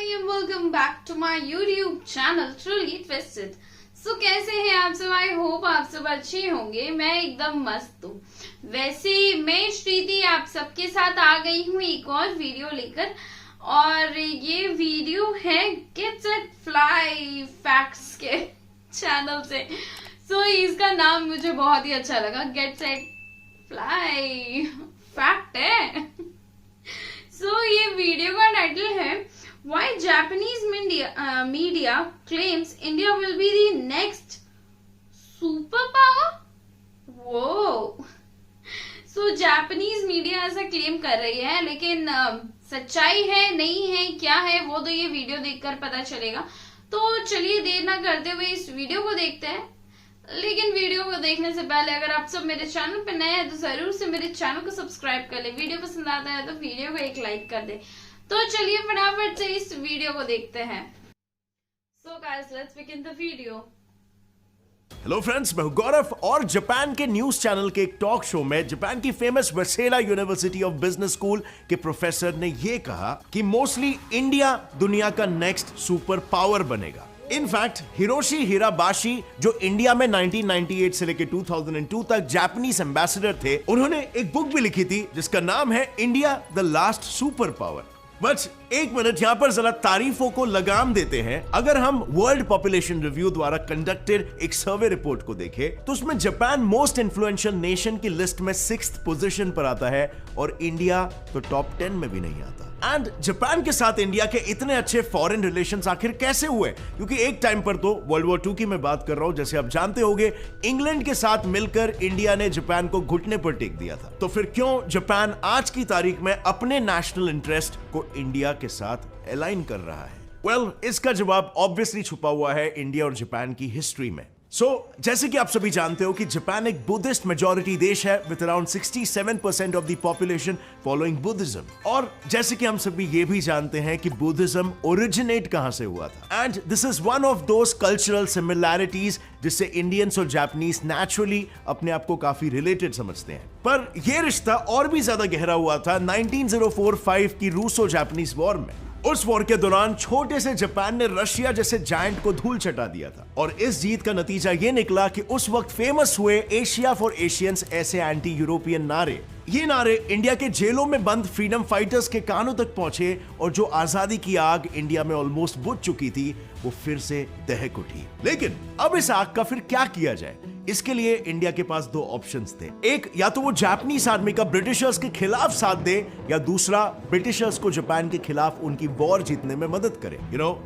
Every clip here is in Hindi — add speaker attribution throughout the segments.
Speaker 1: and welcome back to my YouTube channel Truly Twisted. कैसे हैं आप सब? आई होप आप सब अच्छे होंगे। मैं एकदम मस्त हूँ। वैसे मैं श्रीति आप सबके साथ आ गई हूँ एक और वीडियो लेकर, और ये वीडियो है गेट सेट फ्लाई फैक्ट्स के चैनल से। इसका नाम मुझे बहुत ही अच्छा लगा, गेट सेट फ्लाई फैक्ट है। ये वीडियो का टाइटल है Why Japanese media claims India will be the next superpower? Whoa! Japanese media ऐसा क्लेम कर रही है, लेकिन सच्चाई है नहीं है क्या है वो तो ये वीडियो देखकर पता चलेगा। तो चलिए देर ना करते हुए इस वीडियो को देखते हैं। लेकिन वीडियो को देखने से पहले अगर आप सब मेरे चैनल पर नए हैं तो जरूर से मेरे चैनल को सब्सक्राइब कर ले। वीडियो पसंद आता है तो वीडियो को एक लाइक कर दे। तो चलिए फटाफट से इस वीडियो को देखते हैं। Guys let's begin the video.
Speaker 2: Hello friends, मैं हूं गौरव और जापान के न्यूज चैनल के एक टॉक शो में जापान की famous Waseda university of business school के प्रोफेसर ने यह कहा कि मोस्टली इंडिया दुनिया का नेक्स्ट सुपर पावर बनेगा। इनफैक्ट हिरोशी हिराबाशी, जो इंडिया में 1998 से लेकर 2002 तक जापानीज एम्बेसडर थे, उन्होंने एक बुक भी लिखी थी जिसका नाम है India the last super power. बस एक मिनट यहां पर जरा तारीफों को लगाम देते हैं। अगर हम वर्ल्ड पॉपुलेशन रिव्यू द्वारा कंडक्टेड एक सर्वे रिपोर्ट को देखें तो उसमें जापान मोस्ट इन्फ्लुएंशियल नेशन की लिस्ट में 6th पोजीशन पर आता है और इंडिया तो टॉप 10 में भी नहीं आता। एंड जापान के साथ इंडिया के इतने अच्छे फॉरेन रिलेशंस आखिर कैसे हुए? क्योंकि एक टाइम पर तो वर्ल्ड वॉर 2 की मैं बात कर रहा हूं, जैसे आप जानते होंगे इंग्लैंड के साथ मिलकर इंडिया ने जापान को घुटने पर टेक दिया था। तो फिर क्यों जापान आज की तारीख में अपने नेशनल इंटरेस्ट को इंडिया के साथ अलाइन कर रहा है? वेल, इसका जवाब ऑब्वियसली छुपा हुआ है इंडिया और जापान की हिस्ट्री में। जैसे कि आप सभी जानते हो कि जापान एक बुद्धिस्ट मेजॉरिटी देश है with around 67% of the population following Buddhism. और जैसे कि हम सभी ये भी जानते हैं कि बुद्धिज्म ओरिजिनेट कहां से हुआ था। And this is one of those cultural similarities जिससे इंडियंस और जापानीज नेचुरली अपने आप को काफी रिलेटेड समझते हैं। पर यह रिश्ता और भी ज्यादा गहरा हुआ था 1904-5 की रूसो जापानीज वॉर में। उस वॉर के दौरान छोटे से जापान ने रशिया जैसे जायंट को धूल चटा दिया था, और इस जीत का नतीजा ये निकला कि उस वक्त फेमस हुए एशिया फॉर एशियंस ऐसे एंटी यूरोपियन नारे। ये नारे इंडिया के जेलों में बंद फ्रीडम फाइटर्स के कानों तक पहुंचे, और जो आजादी की आग इंडिया में ऑलमोस्ट बुझ चुकी थी वो फिर से दहक उठी। लेकिन अब इस आग का फिर क्या किया जाए? इसके लिए इंडिया के पास 2 ऑप्शंस थे। एक, या तो वो जापानीज आर्मी का ब्रिटिशर्स के खिलाफ साथ दे, या दूसरा ब्रिटिशर्स को जापान के खिलाफ उनकी वॉर जीतने में मदद करे,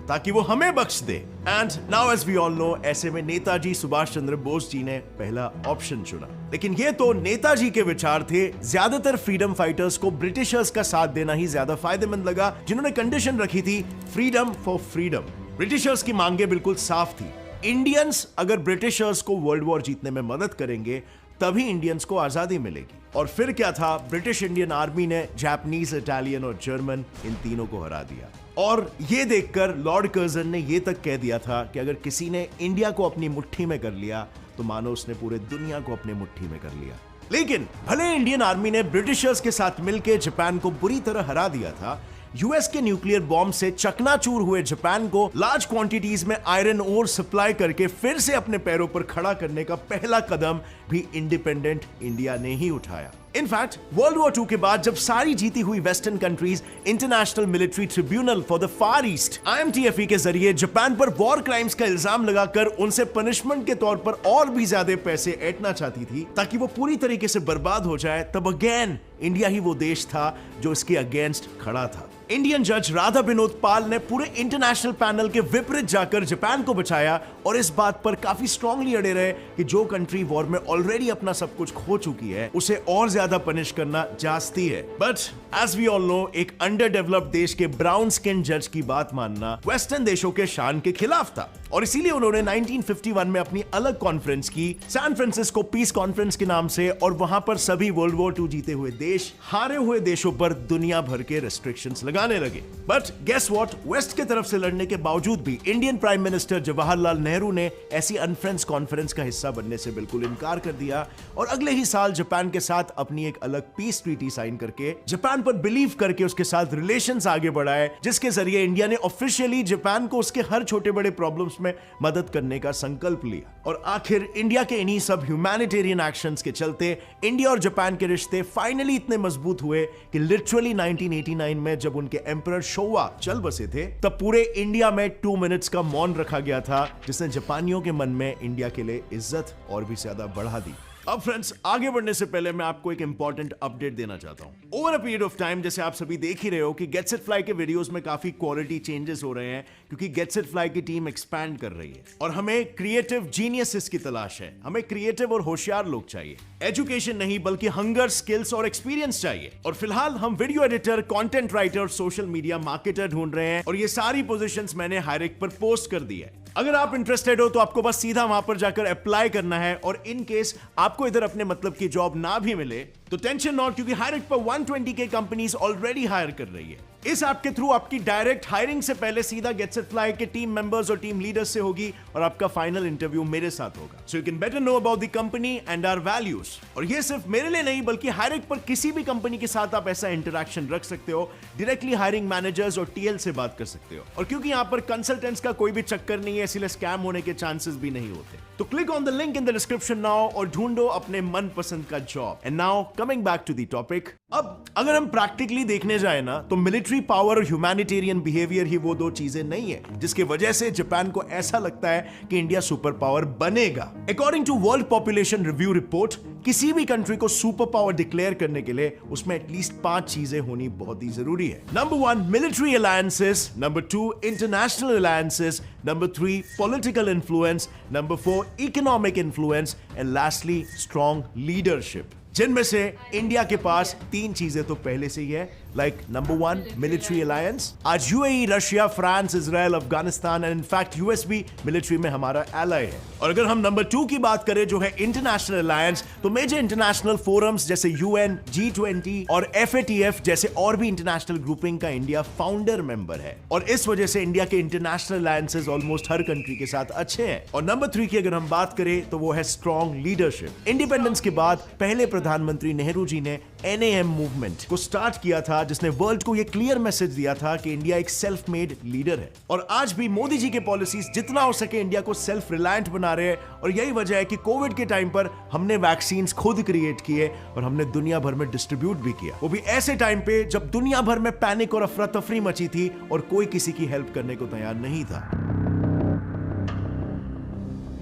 Speaker 2: ताकि वो हमें बख्श दे। And now as we all know, ऐसे में नेताजी सुभाष चंद्र बोस जी ने पहला ऑप्शन चुना। लेकिन ये तो नेताजी के विचार थे। ज्यादातर फ्रीडम फाइटर्स को ब्रिटिशर्स का साथ देना ही ज्यादा फायदेमंद लगा, जिन्होंने कंडीशन रखी थी फ्रीडम फॉर फ्रीडम। ब्रिटिशर्स की मांगे बिल्कुल साफ थी। इंडियंस अगर ब्रिटिशर्स को वर्ल्ड वॉर जीतने में मदद करेंगे तभी इंडियंस को आजादी मिलेगी। और फिर क्या था, ब्रिटिश इंडियन आर्मी ने जापानीज, इटालियन और जर्मन इन तीनों को हरा दिया। और ये देखकर लॉर्ड कर्जन ने ये तक कह दिया था कि अगर किसी ने इंडिया को अपनी मुट्ठी में कर लिया तो मानो उसने पूरे दुनिया को अपनी मुट्ठी में कर लिया। लेकिन भले इंडियन आर्मी ने ब्रिटिशर्स के साथ मिलकर जापान को बुरी तरह हरा दिया था, यूएस के न्यूक्लियर बॉम्ब से चकनाचूर हुए जापान को लार्ज क्वांटिटीज में आयरन ओर सप्लाई करके फिर से अपने पैरों पर खड़ा करने का पहला कदम भी इंडिपेंडेंट इंडिया ने ही उठाया। इनफैक्ट वर्ल्ड वॉर 2 के बाद जब सारी जीती हुई western countries international military tribunal for the far east IMTFE के जरिए जापान पर वॉर क्राइम्स का इल्जाम लगाकर उनसे पनिशमेंट के तौर पर और भी ज्यादा पैसे ऐंठना चाहती थी ताकि वो पूरी तरीके से बर्बाद हो जाए, तब अगेन इंडिया ही वो देश था जो इसके अगेंस्ट खड़ा था। इंडियन जज राधा विनोद पाल ने पूरे इंटरनेशनल पैनल के विपरीत जाकर जापान को बचाया, और इस बात पर काफी स्ट्रांगली अड़े रहे कि जो कंट्री वॉर में ऑलरेडी अपना सब कुछ खो चुकी है उसे और ज्यादा पनिश करना जास्ती है। But as we all know, एक अंडर डेवलप्ड देश के ब्राउन स्किन जज की बात मानना वेस्टर्न देशों के शान के खिलाफ था, और इसीलिए उन्होंने 1951 में अपनी अलग कॉन्फ्रेंस की, सैन फ्रांसिस्को पीस कॉन्फ्रेंस के नाम से, और वहां पर सभी वर्ल्ड वॉर 2 जीते हुए देश हारे हुए देशों पर दुनिया भर के रेस्ट्रिक्शंस लगाने लगे। बट गेस व्हाट, वेस्ट के तरफ से लड़ने के बावजूद भी Indian prime minister Jawaharlal Nehru ने ऐसी अनफ्रेंड्स कॉन्फ्रेंस का हिस्सा बनने से बिल्कुल इनकार कर दिया, और अगले ही साल जापान के साथ अपनी एक अलग पीस ट्रीटी साइन करके जापान जापान पर बिलीव करके उसके साथ रिलेशंस आगे बढ़ाए, जिसके जरिए इंडिया ने ऑफिशियली जापान को उसके हर छोटे बड़े प्रॉब्लम्स में मदद करने का संकल्प लिया। और आखिर इंडिया के इन्हीं सब ह्यूमैनिटेरियन एक्शंस के चलते इंडिया और जापान के रिश्ते फाइनली इतने मजबूत हुए कि लिटरली 1989 में जब उनके एम्परर शोवा चल बसे थे, तब पूरे इंडिया में 2 मिनट्स का मौन रखा गया था, जिसने जापानियों के मन में इंडिया के लिए इज्जत और भी ज्यादा बढ़ा दी। अब फ्रेंड्स, आगे बढ़ने से पहले मैं आपको एक इंपॉर्टेंट अपडेट देना चाहता हूं। Over a period of time, जैसे आप सभी देख ही रहे हो कि गेट्स इट फ्लाई के वीडियोस में काफी क्वालिटी चेंजेस हो रहे हैं, क्योंकि गेट्स इट फ्लाई की टीम एक्सपैंड कर रही है और हमें क्रिएटिव जीनियसेस की तलाश है। हमें क्रिएटिव और होशियार लोग चाहिए, एजुकेशन नहीं बल्कि हंगर, स्किल्स और एक्सपीरियंस चाहिए। और फिलहाल हम video editor, content writer, social media marketer ढूंढ रहे हैं और ये सारी पोजीशंस मैंने हायरिंग पर पोस्ट कर दी है। अगर आप इंटरेस्टेड हो तो आपको बस सीधा वहां पर जाकर अप्लाई करना है। और इन केस आपको इधर अपने मतलब की जॉब ना भी मिले तो टेंशन नॉट, क्योंकि हायरिंग पर 120 के कंपनीज ऑलरेडी हायर कर रही है। इस ऐप के थ्रू आपकी डायरेक्ट हायरिंग से पहले सीधा गेट्स इट फ्लाई के टीम मेंबर्स और टीम लीडर्स से होगी और आपका फाइनल इंटरव्यू मेरे साथ होगा। So you can better know about the company and our values. और ये सिर्फ मेरे लिए नहीं बल्कि हायरिंग पर किसी भी कंपनी के साथ आप ऐसा इंटरेक्शन रख सकते हो, डायरेक्टली हायरिंग मैनेजर्स और टीएल से बात कर सकते हो। और क्योंकि यहां पर कंसल्टेंट्स का कोई भी चक्कर नहीं है, इसलिए स्कैम होने के चांसेस भी नहीं होते। तो click on the link in the description now और ढूंढो अपने मनपसंद का जॉब। And now coming back to the topic. अब अगर हम प्रैक्टिकली देखने जाए ना, तो मिलिट्री पावर और ह्यूमैनिटेरियन बिहेवियर ही वो दो चीजें नहीं है जिसकी वजह से जापान को ऐसा लगता है कि इंडिया सुपर पावर बनेगा। According to world population review report, किसी भी कंट्री को सुपर पावर डिक्लेयर करने के लिए उसमें एटलीस्ट 5 चीजें होनी बहुत ही जरूरी है। Number 1 military alliances, number 2 international alliances, number 3 political influence, number 4 economic influence and lastly strong leadership, जिनमें से इंडिया के पास 3 चीजें तो पहले से ही है। Like number 1 military alliance. आज UAE, Russia, France, Israel, Afghanistan and in fact US भी मिलिट्री में हमारा एलाय है। और अगर हम नंबर 2 की बात करें जो है इंटरनेशनल अलायंस, तो मेजर इंटरनेशनल फोरम्स जैसे यूएन, G20 और FATF जैसे और भी इंटरनेशनल ग्रुपिंग का इंडिया फाउंडर मेंबर है। और इस वजह से इंडिया के इंटरनेशनल अलायंसेस ऑलमोस्ट हर कंट्री के साथ अच्छे हैं। और नंबर 3 की अगर हम बात करें तो वो है स्ट्रॉन्ग लीडरशिप। इंडिपेंडेंस के बाद पहले प्रधानमंत्री नेहरू जी ने NAM मूवमेंट को स्टार्ट किया था, जिसने वर्ल्ड को यह क्लियर मैसेज दिया था कि इंडिया एक सेल्फ मेड लीडर है। और आज भी मोदी जी के पॉलिसीज जितना हो सके इंडिया को सेल्फ रिलायंट बना रहे हैं। और यही वजह है कि कोविड के टाइम पर हमने वैक्सीन खुद क्रिएट किए और हमने दुनिया भर में डिस्ट्रीब्यूट भी किया, वो भी ऐसे टाइम पे जब दुनिया भर में पैनिक और अफरा तफरी मची थी और कोई किसी की हेल्प करने को तैयार नहीं था।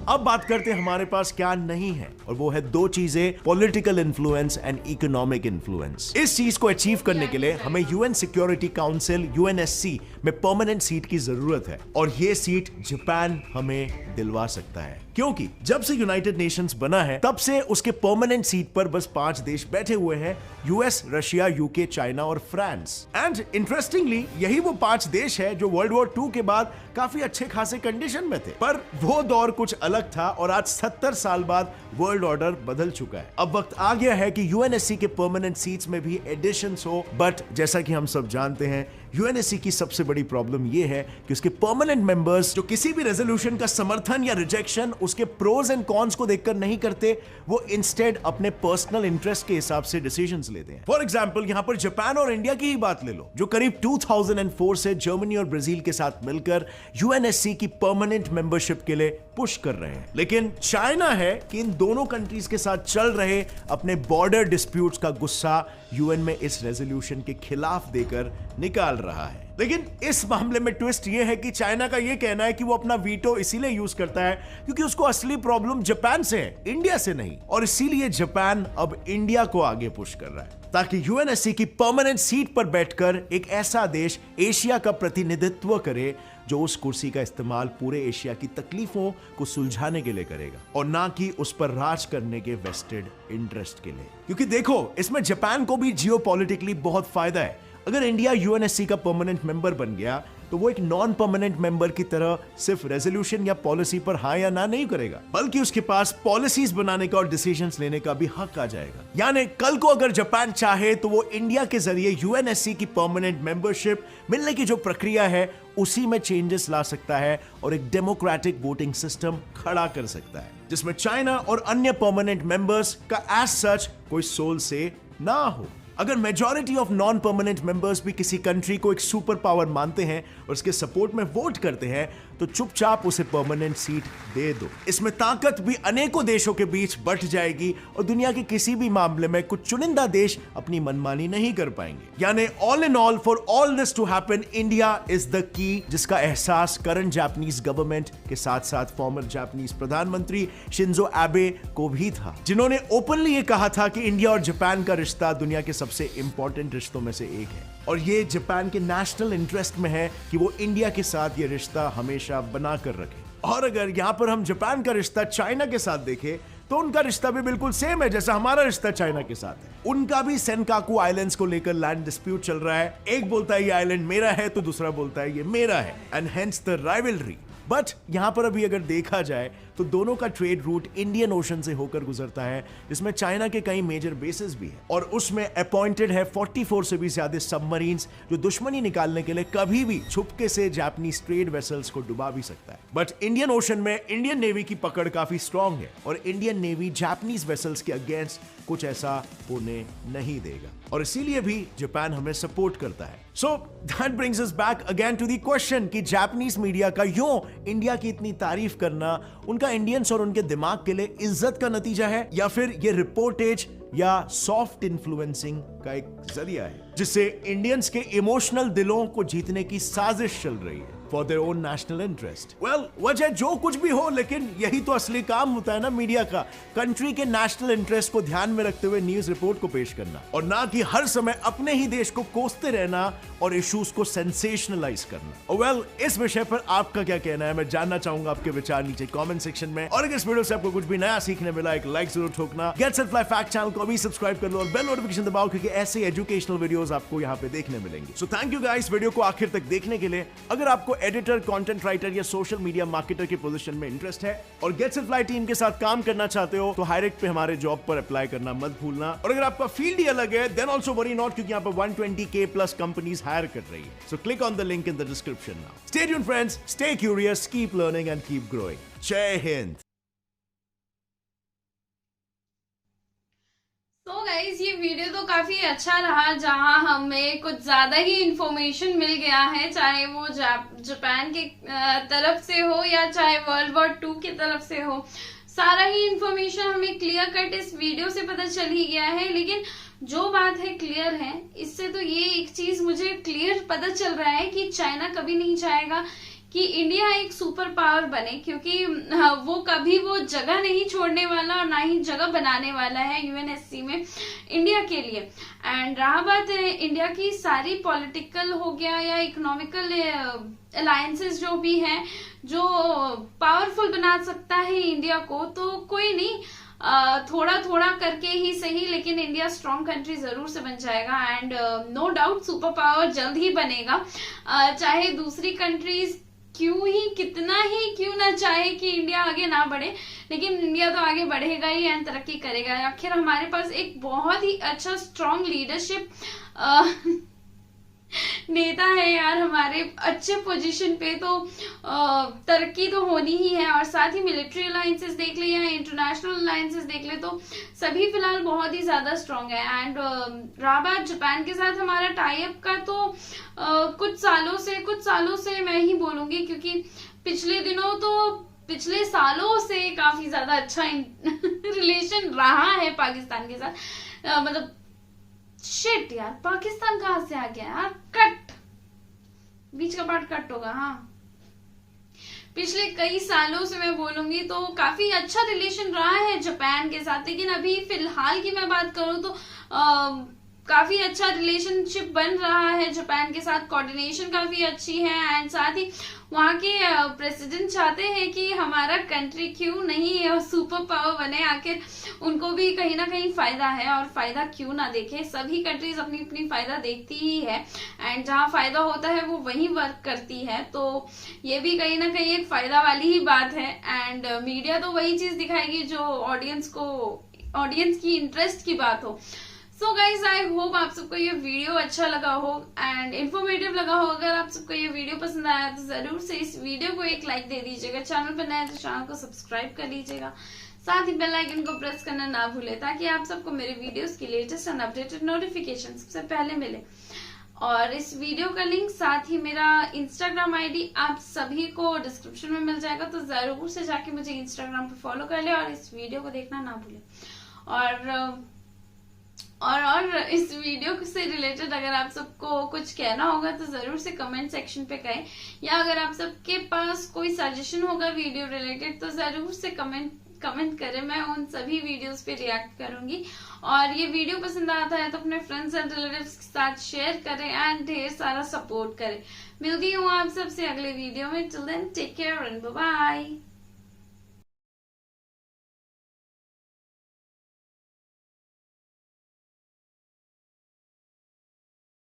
Speaker 2: अब बात करते हैं हमारे पास क्या नहीं है, और वो है 2 चीजें, political influence and economic influence. इस चीज को अचीव करने के लिए हमें यूएन सिक्योरिटी काउंसिल UNSC में परमानेंट सीट की जरूरत है। और ये सीट जापान हमें दिलवा सकता है, क्योंकि जब से यूनाइटेड नेशंस बना है तब से उसके परमानेंट सीट पर बस 5 देश बैठे हुए हैं, यूएस, रशिया, यूके, चाइना और फ्रांस। एंड इंटरेस्टिंगली यही वो 5 देश है जो वर्ल्ड वॉर 2 के बाद काफी अच्छे खासे कंडीशन में थे। पर वो दौर कुछ अलग था और आज 70 साल बाद वर्ल्ड ऑर्डर बदल चुका है। अब वक्त आ गया है कि UNSC के परमानेंट सीट्स में भी एडिशंस हो। बट जैसा कि हम सब जानते हैं, UNSC की सबसे बड़ी प्रॉब्लम यह है कि उसके परमानेंट मेंबर्स जो किसी भी रेजोल्यूशन का समर्थन या रिजेक्शन उसके प्रोज एंड कॉन्स को देखकर नहीं करते, वो इंस्टेड अपने पर्सनल इंटरेस्ट के हिसाब से डिसीजंस लेते हैं। फॉर एग्जांपल, यहां पर जापान और इंडिया की ही बात ले लो, जो करीब 2004 से जर्मनी और ब्राजील के साथ मिलकर UNSC की परमानेंट मेंबरशिप के लिए पुश कर रहे हैं। लेकिन चाइना है कि इन दोनों कंट्रीज के साथ चल रहे अपने बॉर्डर डिस्प्यूट्स का गुस्सा यूएन में इस रेजोल्यूशन के खिलाफ देकर निकाल रहा है। लेकिन इस मामले में ट्विस्ट यह है कि चाइना का यह कहना है कि वो अपना वीटो इसीलिए यूज करता है क्योंकि उसको असली प्रॉब्लम जापान से है, इंडिया से नहीं। और इसीलिए जापान अब इंडिया को आगे पुश कर रहा है ताकि UNSC की परमानेंट सीट पर बैठकर एक ऐसा देश एशिया का प्रतिनिधित्व करे जो उस कुर्सी का इस्तेमाल पूरे एशिया की तकलीफों को सुलझाने के लिए करेगा और ना कि उस पर राज करने के वेस्टेड इंटरेस्ट के लिए। क्योंकि देखो, इसमें जापान को भी जियोपॉलिटिकली बहुत फायदा है। अगर इंडिया UNSC का परमानेंट मेंबर बन गया तो वो एक नॉन परमानेंट मेंबर की तरह सिर्फ रेजोल्यूशन या पॉलिसी पर हाँ या ना नहीं करेगा, बल्कि उसके पास पॉलिसीज बनाने का और डिसीजंस लेने का भी हक आ जाएगा। यानी कल को अगर जापान चाहे तो वो इंडिया के जरिए UNSC की परमानेंट मेंबरशिप मिलने की जो प्रक्रिया है उसी में चेंजेस ला सकता है और एक डेमोक्रेटिक वोटिंग सिस्टम खड़ा कर सकता है जिसमें चाइना और अन्य परमानेंट मेंबर्स का एज सच कोई सोल से ना हो। अगर majority of non permanent members भी किसी कंट्री को एक सुपर पावर मानते हैं और उसके सपोर्ट में वोट करते हैं तो चुपचाप उसे परमानेंट सीट दे दो। इसमें ताकत भी अनेकों देशों के बीच बंट जाएगी और दुनिया के किसी भी मामले में कुछ चुनिंदा देश अपनी मनमानी नहीं कर पाएंगे। यानी all in all, for all this to happen, India is the key, जिसका एहसास करंट जापानीज गवर्नमेंट के साथ साथ फॉर्मर जापानीज प्रधानमंत्री शिंजो एबे को भी था, जिन्होंने ओपनली ये कहा था कि इंडिया और जापान का रिश्ता दुनिया के सबसे इंपॉर्टेंट रिश्तों में से एक है और ये जापान के नेशनल इंटरेस्ट में है कि वो इंडिया के साथ ये रिश्ता हमेशा बनाकर रखे। और अगर यहां पर हम जापान का रिश्ता चाइना के साथ देखें तो उनका रिश्ता भी बिल्कुल सेम है जैसा हमारा रिश्ता चाइना के साथ है। उनका भी सेनकाकू आइलैंड्स को लेकर लैंड डिस्प्यूट चल रहा है। एक बोलता है ये आइलैंड मेरा है तो दूसरा बोलता है ये मेरा है, and hence the rivalry. But यहां पर अभी अगर देखा जाए तो दोनों का ट्रेड रूट इंडियन ओशन से होकर गुजरता है, जिसमें चाइना के कई मेजर बेसेस भी हैं और उसमें अपॉइंटेड है 44 से भी ज्यादा सबमरीन्स जो दुश्मनी निकालने के लिए कभी भी छुपके से जापानीज ट्रेड वेसल्स को डुबा भी सकता है। बट इंडियन ओशन में इंडियन नेवी की पकड़ काफी स्ट्रांग है और इंडियन नेवी जापानीज वेसल्स के अगेंस्ट कुछ ऐसा होने नहीं देगा और इसीलिए भी जापान हमें सपोर्ट करता है। So that brings us back again to the question कि जापानीज मीडिया का यूं इंडिया की इतनी तारीफ करना उनका इंडियंस और उनके दिमाग के लिए इज्जत का नतीजा है या फिर ये रिपोर्टेज या सॉफ्ट इन्फ्लुएंसिंग का एक जरिया है जिससे इंडियंस के इमोशनल दिलों को जीतने की साजिश चल रही है for their own national interest. Well, वजह जो कुछ भी हो, लेकिन यही तो असली काम होता है ना मीडिया का, कंट्री के नेशनल इंटरेस्ट को ध्यान में रखते हुए न्यूज रिपोर्ट को पेश करना और ना कि हर समय अपने ही देश को कोसते रहना और इश्यूज को सेंसेशनलाइज करना। वेल, इस विषय पर आपका क्या कहना है, मैं जानना चाहूंगा आपके विचार नीचे कमेंट सेक्शन में। और अगर इस वीडियो से आपको कुछ भी नया सीखने मिला, एक लाइक जरूर ठोकना। Get set fly fact channel को अभी सब्सक्राइब कर लो और बेल नोटिफिकेशन दबाओ क्योंकि ऐसे एजुकेशनल वीडियोस आपको यहाँ पे देखने मिलेंगे। So thank you guys video को आखिर तक देखने के लिए। अगर आपको एडिटर, कंटेंट राइटर या सोशल मीडिया मार्केटर की पोजीशन में इंटरेस्ट है और गेट सेट फ्लाई टीम के साथ काम करना चाहते हो तो हायरेक्ट पे हमारे जॉब पर अप्लाई करना मत भूलना। और अगर आपका फील्ड ही अलग है देन ऑल्सो वरी नॉट, क्योंकि यहाँ पर 120K प्लस कंपनीज हायर कर रही है। So click on the link in the description now. Stay tuned friends, stay curious, keep learning and keep growing. जय हिंद।
Speaker 1: तो गाइज ये वीडियो तो काफी अच्छा रहा जहां हमें कुछ ज्यादा ही इंफॉर्मेशन मिल गया है, चाहे वो जापान के तरफ से हो या चाहे वर्ल्ड वॉर 2 की तरफ से हो। सारा ही इंफॉर्मेशन हमें क्लियर कट इस वीडियो से पता चल ही गया है। लेकिन जो बात है क्लियर है, इससे तो ये एक चीज मुझे क्लियर पता चल रहा है कि चाइना कभी नहीं चाहेगा कि इंडिया एक सुपर पावर बने, क्योंकि वो कभी वो जगह नहीं छोड़ने वाला और ना ही जगह बनाने वाला है यूएनएससी में इंडिया के लिए। एंड रहा बात है इंडिया की सारी पॉलिटिकल हो गया या इकोनॉमिकल अलायंसेस जो भी हैं जो पावरफुल बना सकता है इंडिया को, तो कोई नहीं, थोड़ा थोड़ा करके ही सही, लेकिन इंडिया स्ट्रॉन्ग कंट्री जरूर से बन जाएगा। And no doubt super power जल्द ही बनेगा। चाहे दूसरी कंट्रीज कितना ही क्यों ना चाहे कि इंडिया आगे ना बढ़े, लेकिन इंडिया तो आगे बढ़ेगा ही एंड तरक्की करेगा। आखिर हमारे पास एक बहुत ही अच्छा स्ट्रॉन्ग लीडरशिप नेता है यार हमारे अच्छे पोजीशन पे, तो तरक्की तो होनी ही है। और साथ ही मिलिट्री अलायंसेस देख ले या इंटरनेशनल अलायंसेस देख ले तो सभी फिलहाल बहुत ही ज्यादा स्ट्रांग है। एंड रहा बात जापान के साथ हमारा टाई अप का, तो कुछ सालों से मैं ही बोलूंगी, क्योंकि पिछले सालों से काफी ज्यादा अच्छा रिलेशन रहा है पाकिस्तान के साथ। मतलब शिट यार, पाकिस्तान कहां से आ गया यार, कट बीच का पार्ट कट होगा। हाँ, पिछले कई सालों से मैं बोलूंगी तो काफी अच्छा रिलेशन रहा है जापान के साथ। लेकिन अभी फिलहाल की मैं बात करूं तो काफी अच्छा रिलेशनशिप बन रहा है जापान के साथ, कोऑर्डिनेशन काफी अच्छी है। एंड साथ ही वहां के प्रेसिडेंट चाहते हैं कि हमारा कंट्री क्यों नहीं सुपर पावर बने, आखिर उनको भी कहीं ना कहीं फायदा है और फायदा क्यों ना देखे। सभी कंट्रीज अपनी अपनी फायदा देखती ही है एंड जहां फायदा होता है वो वहीं वर्क करती है, तो ये भी कहीं ना कहीं एक फायदा वाली ही बात है। एंड मीडिया तो वही चीज दिखाएगी जो ऑडियंस की इंटरेस्ट की बात हो। सो गाइज आई होप आप सबको ये वीडियो अच्छा लगा हो एंड इन्फॉर्मेटिव लगा हो। अगर आप सबको ये वीडियो पसंद आया तो जरूर से इस वीडियो को एक लाइक दे दीजिएगा। चैनल पर नए तो चैनल को सब्सक्राइब कर लीजिएगा। साथ ही बेल आइकन को प्रेस करना ना भूलें ताकि आप सबको मेरे वीडियोस की लेटेस्ट एंड अपडेटेड नोटिफिकेशन सबसे पहले मिले। और इस वीडियो का लिंक साथ ही मेरा इंस्टाग्राम आईडी आप सभी को डिस्क्रिप्शन में मिल जाएगा, तो जरूर से जाके मुझे इंस्टाग्राम पे फॉलो कर ले और इस वीडियो को देखना ना भूलें। और इस वीडियो से रिलेटेड अगर आप सबको कुछ कहना होगा तो जरूर से कमेंट सेक्शन पे कहें, या अगर आप सबके पास कोई सजेशन होगा वीडियो रिलेटेड तो जरूर से कमेंट करें, मैं उन सभी वीडियोस पे रिएक्ट करूंगी। और ये वीडियो पसंद आता है तो अपने फ्रेंड्स एंड रिलेटिव्स के साथ शेयर करें एंड ढेर सारा सपोर्ट करें। मिलती हूँ आप सबसे अगले वीडियो में। Till then take care and bye bye.